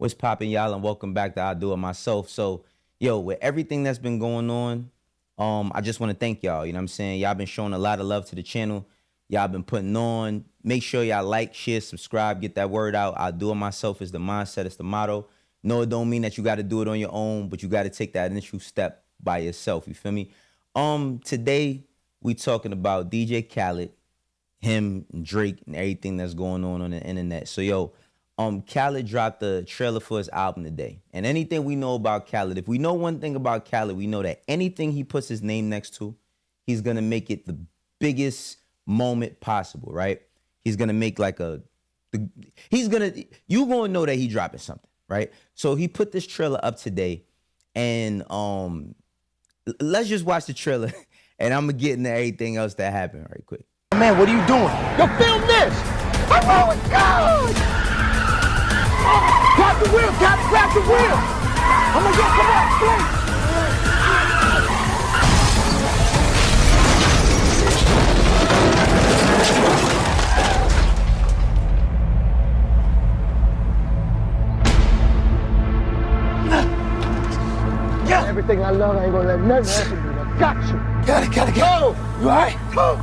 What's poppin', y'all, and welcome back to I Do It Myself. So, yo, with everything that's been going on, I just want to thank y'all. You know what I'm saying? Y'all been showing a lot of love to the channel. Y'all been putting on. Make sure y'all like, share, subscribe, get that word out. I Do It Myself is the mindset, it's the motto. No, it don't mean that you got to do it on your own, but you got to take that initial step by yourself. You feel me? Today we talking about DJ Khaled, him, and Drake, and everything that's going on the internet. So, yo, Khaled dropped the trailer for his album today. And anything we know about Khaled, if we know one thing about Khaled, we know that anything he puts his name next to, he's gonna make it the biggest moment possible, right? He's gonna make like you gonna know that he dropping something, right? So he put this trailer up today, and let's just watch the trailer, and I'm gonna get into everything else that happened right quick. Man, what are you doing? Yo, film this! Oh my God! Grab the wheel, Captain, grab the wheel! I'm gonna go, come on, please! Yeah! Everything I love, I ain't gonna let nothing happen to me. I got you. Gotta go. You all right? You all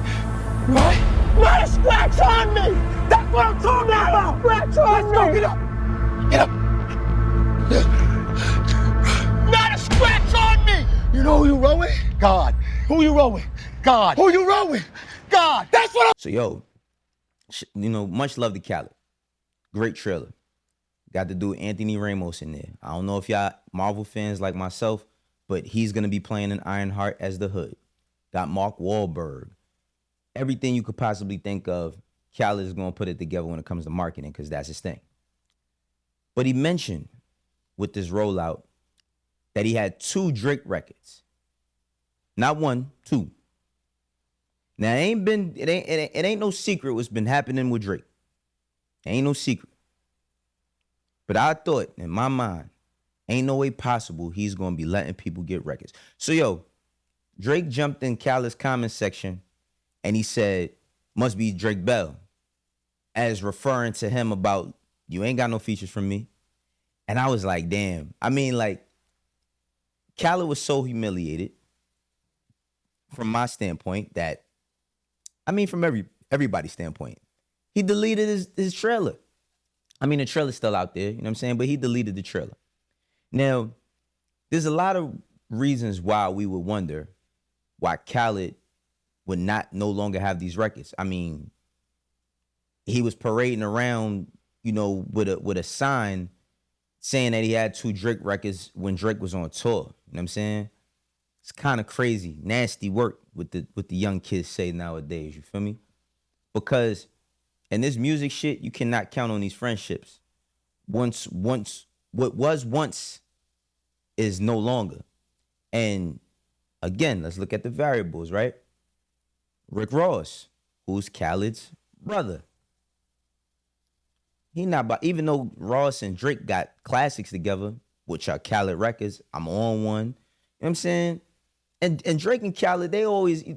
right? Not a scratch on me! That's what I'm talking about! Scratch on me! Let's go, get up! Get up! Not a scratch on me! You know who you roll with? God. Who you roll with? God. Who you roll with? God. That's what I'm... So, yo, much love to Khaled. Great trailer. Got to do Anthony Ramos in there. I don't know if y'all Marvel fans like myself, but he's going to be playing an Ironheart as the Hood. Got Mark Wahlberg. Everything you could possibly think of, Khaled is going to put it together when it comes to marketing because that's his thing. But he mentioned with this rollout that he had 2 Drake records. Not 1, 2. Now, it ain't no secret what's been happening with Drake. Ain't no secret. But I thought, in my mind, ain't no way possible he's going to be letting people get records. So, yo, Drake jumped in Khaled's comment section and he said, must be Drake Bell, as referring to him about, you ain't got no features from me. And I was like, damn. I mean, like, Khaled was so humiliated from my standpoint that, I mean, from everybody's standpoint, he deleted his trailer. I mean, the trailer's still out there, you know what I'm saying? But he deleted the trailer. Now, there's a lot of reasons why we would wonder why Khaled would no longer have these records. I mean, he was parading around, with a sign saying that he had 2 Drake records when Drake was on tour. You know what I'm saying? It's kind of crazy, nasty work with the young kids say nowadays. You feel me? Because in this music shit, you cannot count on these friendships. What was once is no longer. And again, let's look at the variables, right? Rick Ross, who's Khaled's brother. He not, even though Ross and Drake got classics together, which are Khaled records, I'm on one. You know what I'm saying? And Drake and Khaled,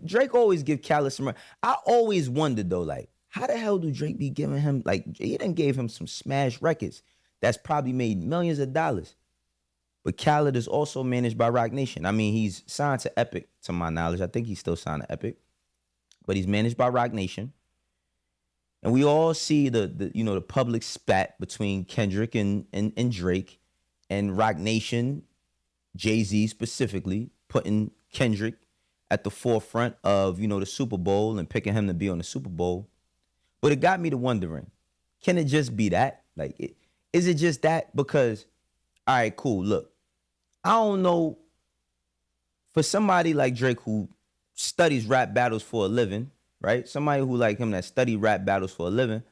Drake always give Khaled some. I always wondered though, like, how the hell do Drake be giving him, like, he done gave him some smash records that's probably made millions of dollars. But Khaled is also managed by Roc Nation. I mean, he's signed to Epic, to my knowledge. I think he's still signed to Epic. But he's managed by Roc Nation. And we all see the public spat between Kendrick and Drake, and Roc Nation, Jay-Z specifically, putting Kendrick at the forefront of, the Super Bowl and picking him to be on the Super Bowl. But it got me to wondering, can it just be that? Like, is it just that? Because, all right, cool, look, I don't know, for somebody like Drake who studies rap battles for a living, right? Somebody who like him that study rap battles for a living,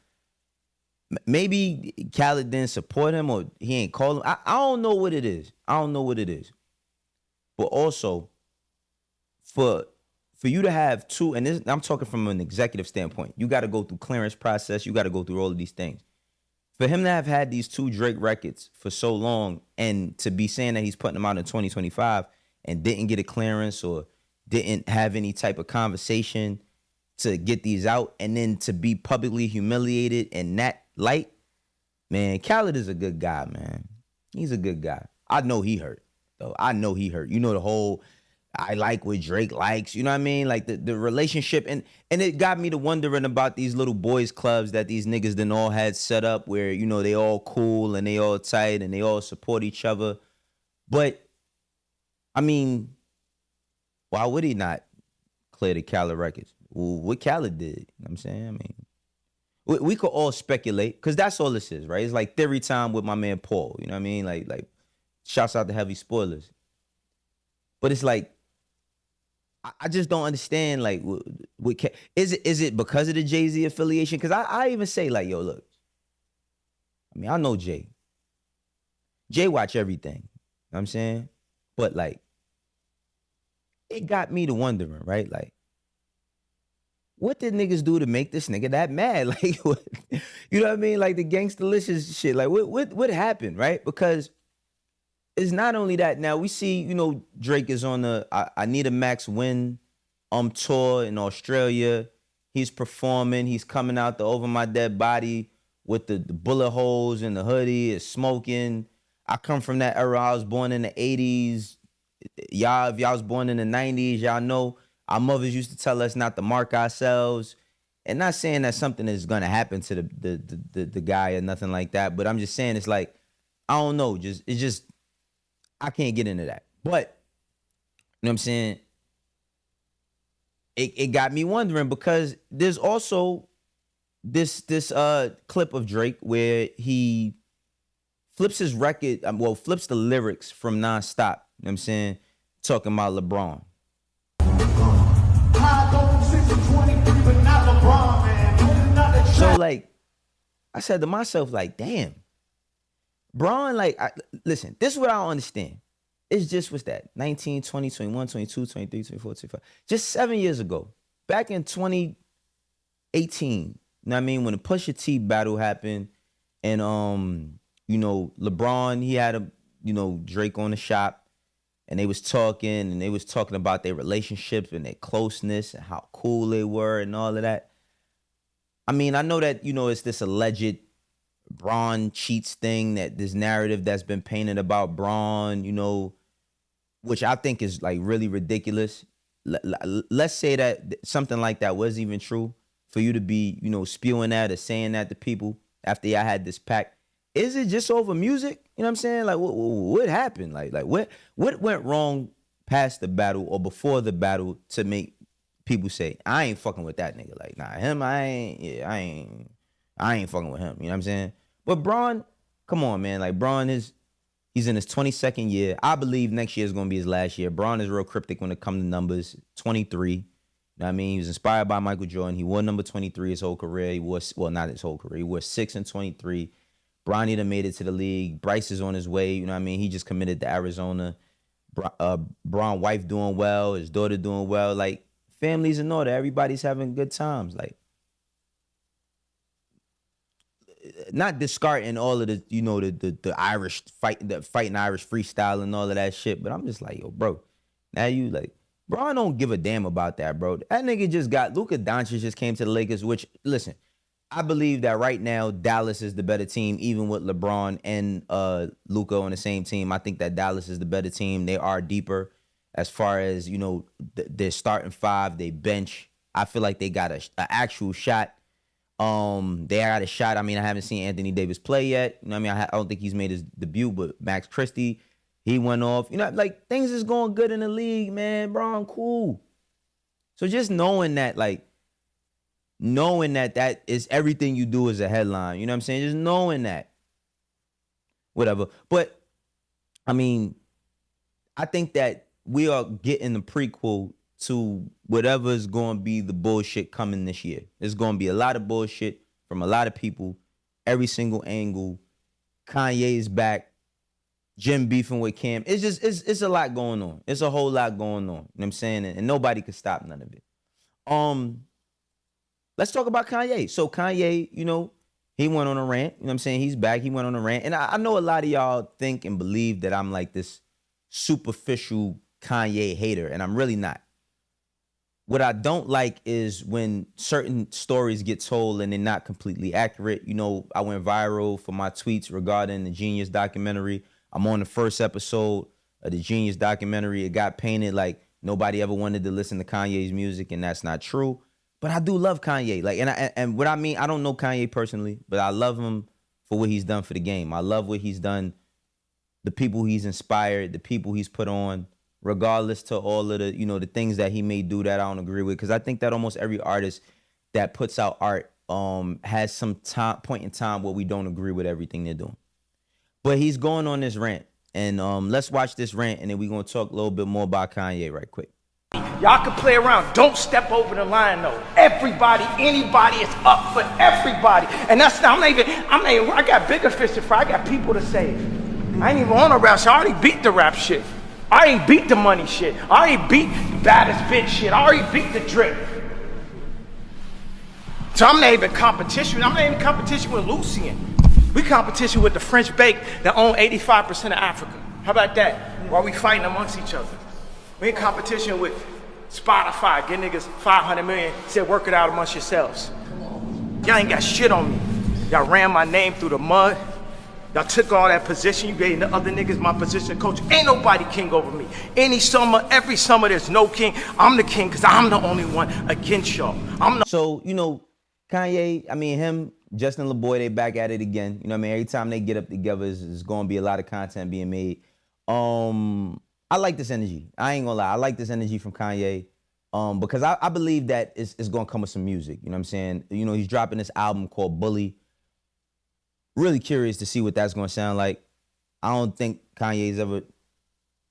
maybe Khaled didn't support him or he ain't call him. I don't know what it is. But also, for you to have 2, and this, I'm talking from an executive standpoint, you got to go through clearance process. You got to go through all of these things. For him to have had these 2 Drake records for so long and to be saying that he's putting them out in 2025 and didn't get a clearance or didn't have any type of conversation to get these out, and then to be publicly humiliated in that light, man, Khaled is a good guy, man. He's a good guy. I know he hurt, though. I know he hurt. You know, the whole I like what Drake likes. You know what I mean? Like the relationship. And it got me to wondering about these little boys clubs that these niggas then all had set up where, you know, they all cool and they all tight and they all support each other. But, I mean, why would he not clear the Khaled records? Well, what Khaled did, you know what I'm saying? I mean, we could all speculate because that's all this is, right? It's like theory time with my man Paul. You know what I mean? Like shouts out to Heavy Spoilers. But it's like, I just don't understand. Like, is it because of the Jay-Z affiliation? Because I even say like, yo, look. I mean, I know Jay. Jay watch everything. You know what I'm saying? But like, it got me to wondering, right? Like, what did niggas do to make this nigga that mad? Like, what, you know what I mean? Like the gangsta-licious shit. Like, what happened, right? Because it's not only that. Now we see, you know, Drake is on the Anita Max Win tour in Australia. He's performing. He's coming out the Over My Dead Body with the bullet holes in the hoodie. Is smoking. I come from that era. I was born in the 80s. Y'all, if y'all was born in the 90s, y'all know our mothers used to tell us not to mark ourselves. And not saying that something is gonna happen to the guy or nothing like that, but I'm just saying it's like, I don't know, I can't get into that. But you know what I'm saying? It got me wondering because there's also this clip of Drake where he flips his record, flips the lyrics from Nonstop, you know what I'm saying? Talking about LeBron. So like, I said to myself, like, damn, Bron, like, listen, this is what I don't understand. It's just what's that? 19, 20, 21, 22, 23, 24, 25. Just 7 years ago, back in 2018, you know what I mean? When the Pusha T battle happened and, you know, LeBron, he had Drake on the shop and they was talking about their relationships and their closeness and how cool they were and all of that. I mean, I know that, you know, it's this alleged Bron cheats thing, that this narrative that's been painted about Bron, you know, which I think is like really ridiculous. Let's say that something like that was even true, for you to be, you know, spewing that or saying that to people after y'all had this pact. Is it just over music? You know what I'm saying? Like, what happened? Like what went wrong past the battle or before the battle to make people say, I ain't fucking with that nigga? Like, nah, him, I ain't fucking with him. You know what I'm saying? But Bron, come on, man. Like, Bron he's in his 22nd year. I believe next year is going to be his last year. Bron is real cryptic when it comes to numbers. 23. You know what I mean? He was inspired by Michael Jordan. He wore number 23 his whole career. He wore, well, not his whole career. He wore 6 and 23. Bronny done made it to the league. Bryce is on his way. You know what I mean? He just committed to Arizona. Bron wife doing well. His daughter doing well. Like, families in order. Everybody's having good times. Like, not discarding all of the, you know, the Irish fighting Irish freestyle and all of that shit, but I'm just like, yo, bro, now you like, Bron don't give a damn about that, bro. That nigga just got, Luka Doncic just came to the Lakers, which, listen, I believe that right now Dallas is the better team, even with LeBron and Luka on the same team. I think that Dallas is the better team. They are deeper as far as, you know, their starting five, they bench. I feel like they got an actual shot. They had a shot. I mean, I haven't seen Anthony Davis play yet. You know what I mean? I don't think he's made his debut, but Max Christie, he went off. You know, like, things is going good in the league, man. Bro, I'm cool. So just knowing that that is everything you do as a headline. You know what I'm saying? Just knowing that. Whatever. But, I mean, I think that we are getting the prequel to whatever is going to be the bullshit coming this year. There's going to be a lot of bullshit from a lot of people, every single angle. Kanye is back. Jim beefing with Cam. It's just, it's a lot going on. It's a whole lot going on. You know what I'm saying? And nobody can stop none of it. Let's talk about Kanye. So Kanye, you know, he went on a rant. You know what I'm saying? He's back. He went on a rant. And I know a lot of y'all think and believe that I'm like this superficial Kanye hater, and I'm really not. What I don't like is when certain stories get told and they're not completely accurate. You know, I went viral for my tweets regarding the Genius documentary. I'm on the first episode of the Genius documentary. It got painted like nobody ever wanted to listen to Kanye's music, and that's not true. But I do love Kanye. Like, and what I mean, I don't know Kanye personally, but I love him for what he's done for the game. I love what he's done, the people he's inspired, the people he's put on, regardless to all of the, the things that he may do that I don't agree with. Because I think that almost every artist that puts out art has some point in time where we don't agree with everything they're doing. But he's going on this rant. And let's watch this rant, and then we're going to talk a little bit more about Kanye right quick. Y'all can play around. Don't step over the line, though. Everybody, anybody is up for everybody. And that's not, I got bigger fish to fry. I got people to say, I ain't even on a rap shit. I already beat the rap shit. I ain't beat the money shit. I already beat the baddest bitch shit. I already beat the drip. So I'm not even competition. I'm not even competition with Lucien. We competition with the French bake that own 85% of Africa. How about that? While we fighting amongst each other. We in competition with Spotify. Get niggas 500 million. Said work it out amongst yourselves. Y'all ain't got shit on me. Y'all ran my name through the mud. Y'all took all that position. You gave the other niggas my position coach. Ain't nobody king over me. Every summer there's no king. I'm the king because I'm the only one against y'all. So, Kanye, him, Justin LeBoy, they back at it again. Every time they get up together, it's going to be a lot of content being made. I like this energy. I ain't gonna lie. I like this energy from Kanye because I believe that it's going to come with some music. You know what I'm saying? He's dropping this album called Bully. Really curious to see what that's going to sound like. I don't think Kanye's ever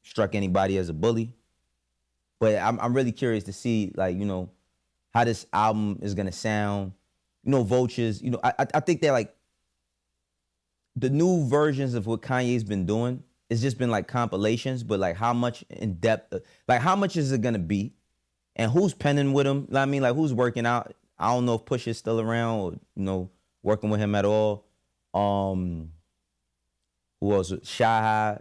struck anybody as a bully. But I'm really curious to see, how this album is going to sound. Vultures, I think they're like the new versions of what Kanye's been doing. It's just been like compilations, but like how much in depth, like how much is it going to be? And who's penning with him? Who's working out? I don't know if Push is still around or, working with him at all. Who else? Shy,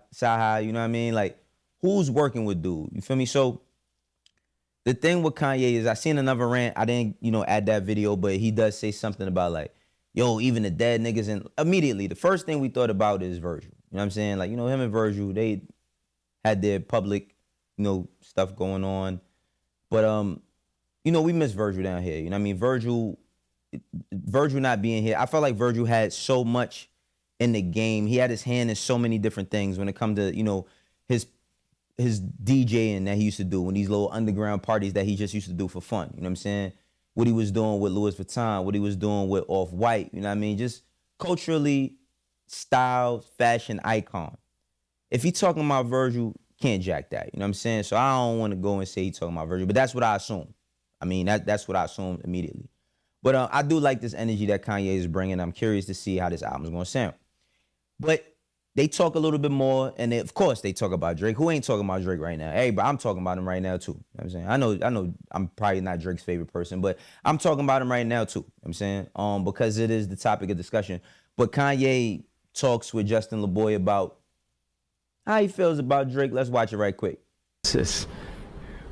you know what I mean? Like, who's working with dude? You feel me? So the thing with Kanye is I seen another rant. I didn't, add that video, but he does say something about like, yo, even the dead niggas. And immediately, the first thing we thought about is Virgil. You know what I'm saying? Like, him and Virgil, they had their public, stuff going on. But, we miss Virgil down here. You know what I mean? Virgil not being here. I felt like Virgil had so much in the game. He had his hand in so many different things when it come to, his DJing that he used to do in these little underground parties that he just used to do for fun. You know what I'm saying? What he was doing with Louis Vuitton, what he was doing with Off-White, you know what I mean? Just culturally style, fashion icon. If he talking about Virgil, can't jack that. You know what I'm saying? So I don't want to go and say he talking about Virgil, but that's what I assume. That's what I assumed immediately. But I do like this energy that Kanye is bringing. I'm curious to see how this album is going to sound. But they talk a little bit more, and of course they talk about Drake. Who ain't talking about Drake right now? Hey, but I'm talking about him right now too. You know what I'm saying? I know I'm probably not Drake's favorite person, but I'm talking about him right now too. You know what I'm saying? Because it is the topic of discussion. But Kanye talks with Justin LeBoy about how he feels about Drake. Let's watch it right quick.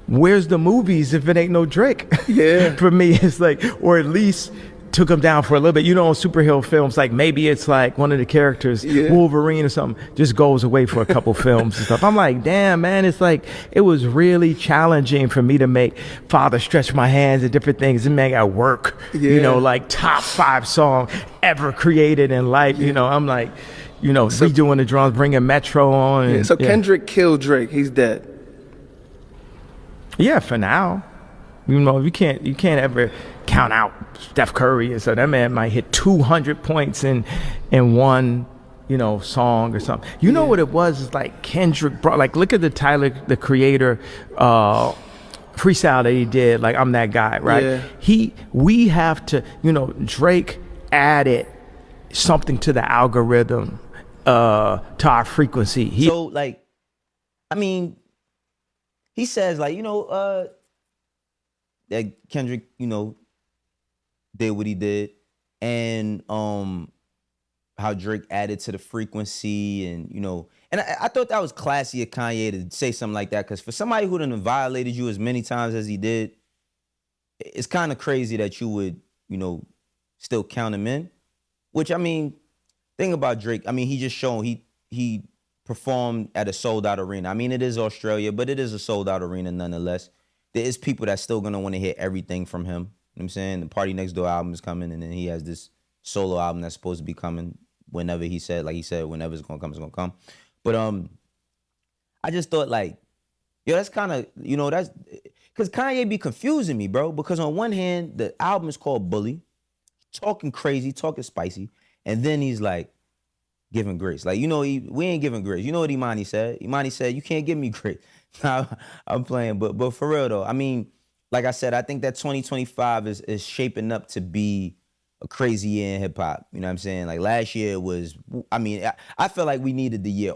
Where's the movies if it ain't no Drake? Yeah. For me, it's like, or at least took him down for a little bit. On superhero films, like maybe it's like one of the characters, Wolverine or something, just goes away for a couple films and stuff. I'm like, damn, man, it's like, it was really challenging for me to make Father Stretch My Hands and different things. And man, got work, like top 5 song ever created in life. I'm like, redoing the drums, bringing Metro on. So Kendrick killed Drake. He's dead. Yeah, for now. You can't ever count out Steph Curry, and so that man might hit 200 points in one, song or something. Know what it was? It's like Kendrick brought, like, look at the Tyler, the Creator, freestyle that he did. Like, I'm that guy, right? Yeah. We have to, Drake added something to the algorithm, to our frequency. He says like, that Kendrick, did what he did, and how Drake added to the frequency, and and I thought that was classy of Kanye to say something like that, because for somebody who done violated you as many times as he did, it's kind of crazy that you would, still count him in. Which, thing about Drake, he just shown he performed at a sold out arena. I mean, it is Australia, but it is a sold out arena nonetheless. There is people that's still gonna want to hear everything from him. You know what I'm saying? The Party Next Door album is coming, and then he has this solo album that's supposed to be coming whenever he said, whenever it's gonna come, it's gonna come. But I just thought like, yo, that's kind of, that's because Kanye be confusing me, bro. Because on one hand, the album is called Bully, talking crazy, talking spicy, and then he's like giving grace. Like, we ain't giving grace. You know what Imani said? Imani said, you can't give me grace. I'm playing, but for real though, I mean, like I said, I think that 2025 is shaping up to be a crazy year in hip hop. You know what I'm saying? Like last year was, I mean, I feel like we needed the year,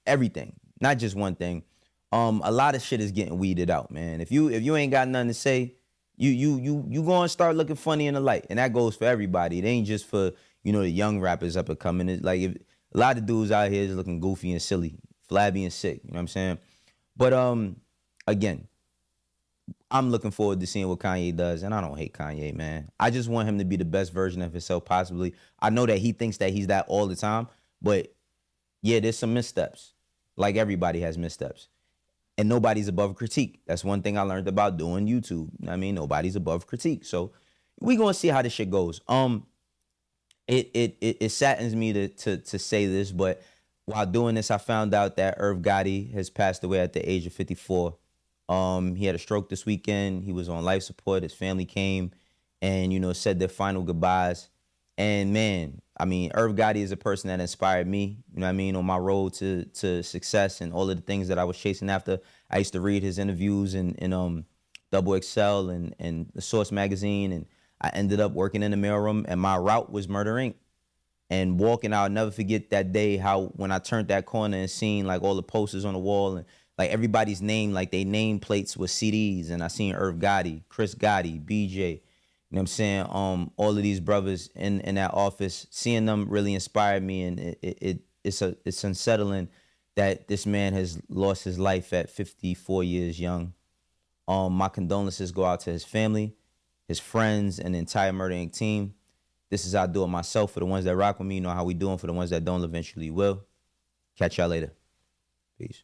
everything, not just one thing. A lot of shit is getting weeded out, man. If you ain't got nothing to say, you gonna start looking funny in the light, and that goes for everybody. It ain't just for the young rappers up and coming. It's like a lot of dudes out here is looking goofy and silly, flabby and sick. You know what I'm saying? But again, I'm looking forward to seeing what Kanye does, and I don't hate Kanye, man. I just want him to be the best version of himself possibly. I know that he thinks that he's that all the time, but yeah, there's some missteps. Like everybody has missteps. And nobody's above critique. That's one thing I learned about doing YouTube. I mean, nobody's above critique. So we gonna see how this shit goes. It saddens me to say this, but while doing this, I found out that Irv Gotti has passed away at the age of 54. He had a stroke this weekend. He was on life support. His family came and, said their final goodbyes. And man, I mean, Irv Gotti is a person that inspired me, on my road to success and all of the things that I was chasing after. I used to read his interviews in Double XL and the Source magazine, and I ended up working in the mailroom, and my route was Murder Inc. And walking, I'll never forget that day, how when I turned that corner and seen like all the posters on the wall and like everybody's name, like they name plates with CDs, and I seen Irv Gotti, Chris Gotti, BJ. You know what I'm saying? All of these brothers in that office, seeing them really inspired me, and it's unsettling that this man has lost his life at 54 years young. My condolences go out to his family, his friends, and the entire Murder Inc. team. This is how I do it myself. For the ones that rock with me, you know how we doing. For the ones that don't, eventually will. Catch y'all later. Peace.